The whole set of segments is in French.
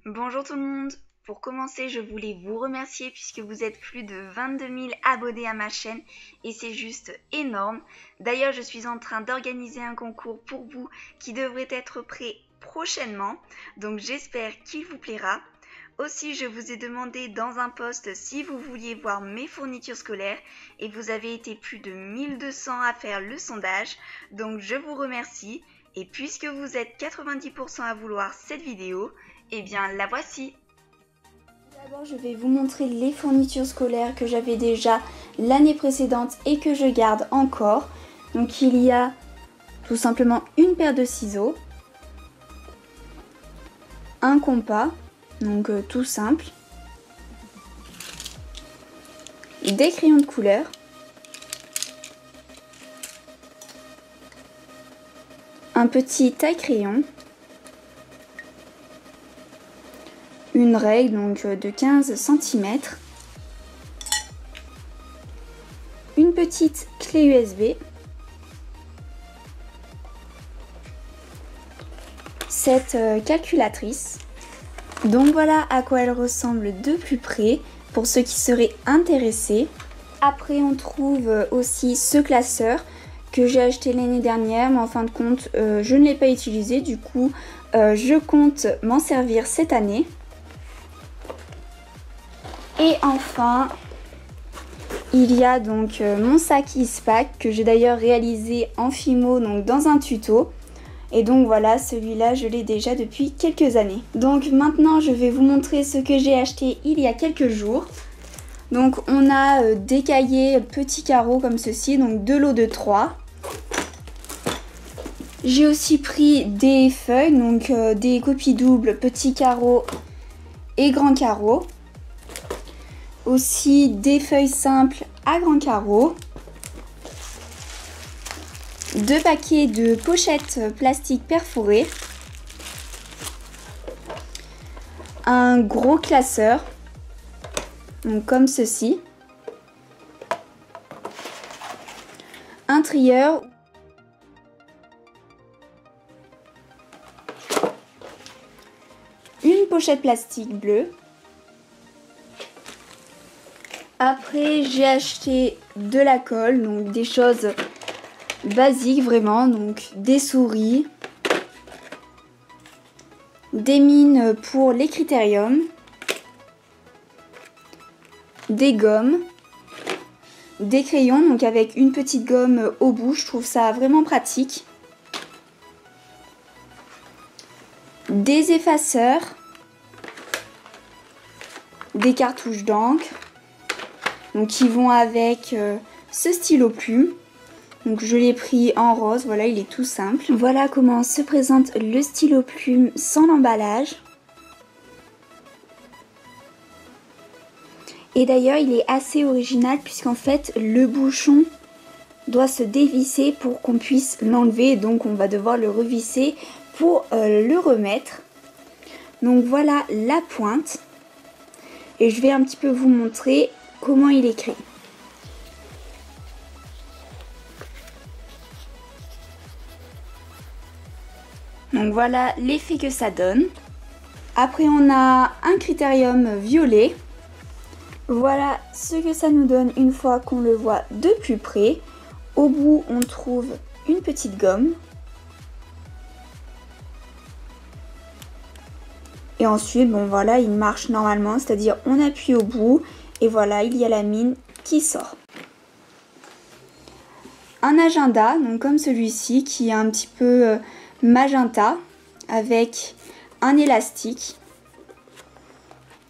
Bonjour tout le monde. Pour commencer, je voulais vous remercier puisque vous êtes plus de 22 000 abonnés à ma chaîne et c'est juste énorme. D'ailleurs, je suis en train d'organiser un concours pour vous qui devrait être prêt prochainement, donc j'espère qu'il vous plaira. Aussi, je vous ai demandé dans un post si vous vouliez voir mes fournitures scolaires et vous avez été plus de 1200 à faire le sondage, donc je vous remercie. Et puisque vous êtes 90% à vouloir cette vidéo, eh bien la voici. D'abord, je vais vous montrer les fournitures scolaires que j'avais déjà l'année précédente et que je garde encore. Donc il y a tout simplement une paire de ciseaux, un compas, donc tout simple, des crayons de couleur, un petit taille-crayon, une règle donc de 15 cm, une petite clé USB, cette calculatrice. Donc voilà à quoi elle ressemble de plus près pour ceux qui seraient intéressés. Après on trouve aussi ce classeur que j'ai acheté l'année dernière, mais en fin de compte je ne l'ai pas utilisé, du coup je compte m'en servir cette année. Et enfin, il y a donc mon sac Ispac que j'ai d'ailleurs réalisé en Fimo, donc dans un tuto. Et donc voilà, celui-là je l'ai déjà depuis quelques années. Donc maintenant je vais vous montrer ce que j'ai acheté il y a quelques jours. Donc on a des cahiers petits carreaux comme ceci, donc 2 lots de 3. J'ai aussi pris des feuilles, donc des copies doubles, petits carreaux et grands carreaux. Aussi des feuilles simples à grands carreaux. 2 paquets de pochettes plastiques perforées. Un gros classeur, donc comme ceci. Un trieur. Une pochette plastique bleue. Après, j'ai acheté de la colle, donc des choses basiques vraiment, donc des souris, des mines pour les critériums, des gommes, des crayons, donc avec une petite gomme au bout, je trouve ça vraiment pratique, des effaceurs, des cartouches d'encre, donc qui vont avec ce stylo plume. Donc je l'ai pris en rose, voilà, il est tout simple. Voilà comment se présente le stylo plume sans l'emballage. Et d'ailleurs il est assez original puisqu'en fait le bouchon doit se dévisser pour qu'on puisse l'enlever. Donc on va devoir le revisser pour le remettre. Donc voilà la pointe. Et je vais un petit peu vous montrer comment il est créé. Donc voilà l'effet que ça donne. Après on a un critérium violet. Voilà ce que ça nous donne une fois qu'on le voit de plus près. Au bout on trouve une petite gomme. Et ensuite bon voilà, il marche normalement, c'est-à-dire on appuie au bout et voilà, il y a la mine qui sort. Un agenda, donc comme celui-ci qui est un petit peu magenta avec un élastique.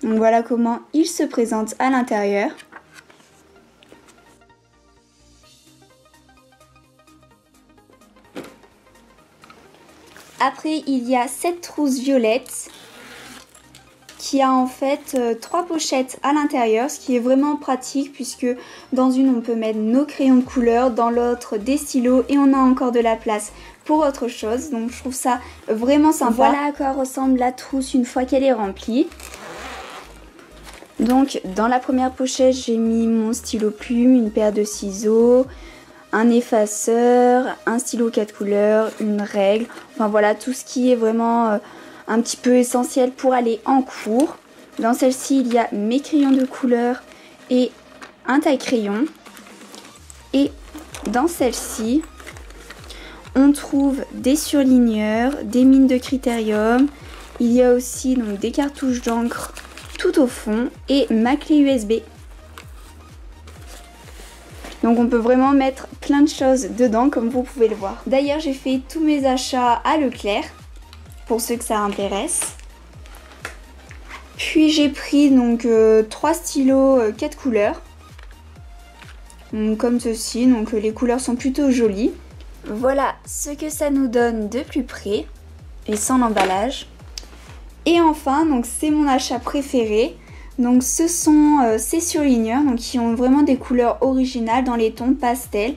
Donc voilà comment il se présente à l'intérieur. Après il y a cette trousse violette qui a en fait 3 pochettes à l'intérieur, ce qui est vraiment pratique puisque dans une on peut mettre nos crayons de couleur, dans l'autre des stylos et on a encore de la place pour autre chose. Donc je trouve ça vraiment sympa. Voilà à quoi ressemble la trousse une fois qu'elle est remplie. Donc dans la première pochette j'ai mis mon stylo plume, une paire de ciseaux, un effaceur, un stylo 4 couleurs, une règle, enfin voilà tout ce qui est vraiment un petit peu essentielles pour aller en cours. Dans celle-ci, il y a mes crayons de couleur et un taille-crayon. Et dans celle-ci, on trouve des surligneurs, des mines de critérium. Il y a aussi donc des cartouches d'encre tout au fond et ma clé USB. Donc on peut vraiment mettre plein de choses dedans comme vous pouvez le voir. D'ailleurs j'ai fait tous mes achats à Leclerc pour ceux que ça intéresse. Puis j'ai pris donc 3 stylos 4 couleurs. Donc, comme ceci, donc les couleurs sont plutôt jolies. Voilà ce que ça nous donne de plus près et sans l'emballage. Et enfin donc c'est mon achat préféré. Donc ce sont ces surligneurs donc, qui ont vraiment des couleurs originales dans les tons pastel.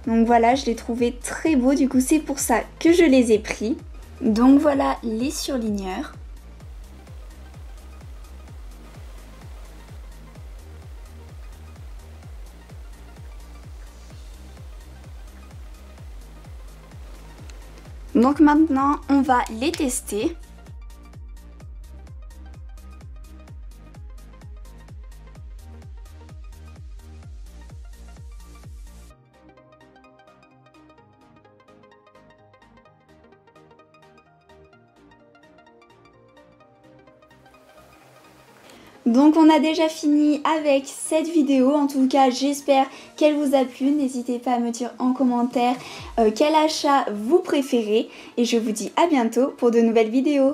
Donc voilà, je les trouvais très beaux, du coup c'est pour ça que je les ai pris. Donc voilà les surligneurs. Donc maintenant on va les tester. Donc on a déjà fini avec cette vidéo, en tout cas j'espère qu'elle vous a plu, n'hésitez pas à me dire en commentaire quel achat vous préférez et je vous dis à bientôt pour de nouvelles vidéos.